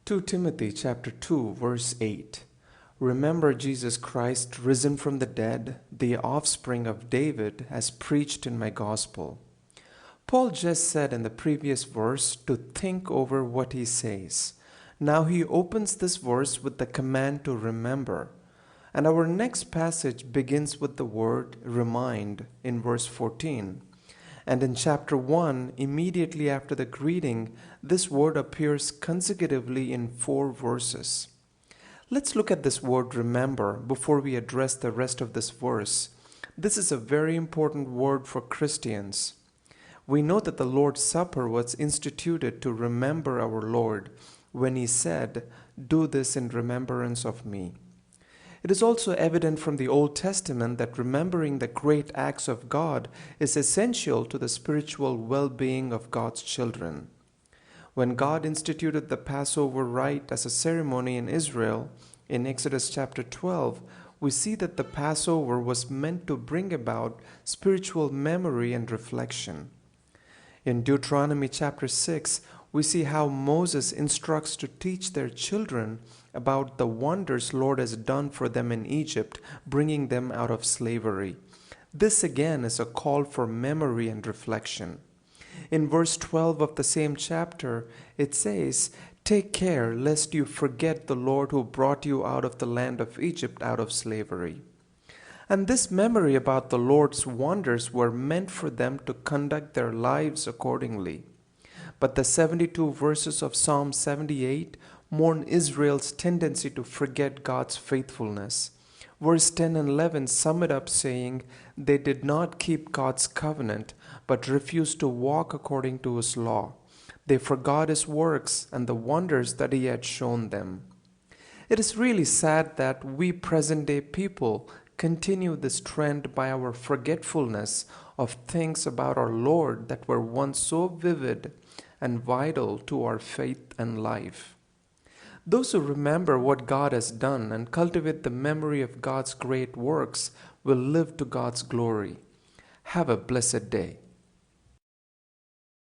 2 Timothy chapter 2 verse 8. Remember Jesus Christ risen from the dead, the offspring of David, as preached in my gospel. Paul just said in the previous verse to think over what he says. Now he opens this verse with the command to remember. And our next passage begins with the word remind in verse 14. And in chapter 1, immediately after the greeting, this word appears consecutively in 4 verses. Let's look at this word remember before we address the rest of this verse. This is a very important word for Christians. We know that the Lord's Supper was instituted to remember our Lord when he said, "Do this in remembrance of me." It is also evident from the Old Testament that remembering the great acts of God is essential to the spiritual well-being of God's children. When God instituted the Passover rite as a ceremony in Israel, in Exodus chapter 12, we see that the Passover was meant to bring about spiritual memory and reflection. In Deuteronomy chapter 6, we see how Moses instructs to teach their children about the wonders Lord has done for them in Egypt, bringing them out of slavery. This again is a call for memory and reflection. In verse 12 of the same chapter, it says, "Take care lest you forget the Lord who brought you out of the land of Egypt out of slavery." And this memory about the Lord's wonders were meant for them to conduct their lives accordingly. But the 72 verses of Psalm 78 mourn Israel's tendency to forget God's faithfulness. Verse 10 and 11 sum it up saying, "They did not keep God's covenant, but refused to walk according to his law. They forgot his works and the wonders that he had shown them." It is really sad that we present-day people continue this trend by our forgetfulness of things about our Lord that were once so vivid and vital to our faith and life. Those who remember what God has done and cultivate the memory of God's great works will live to God's glory. Have a blessed day.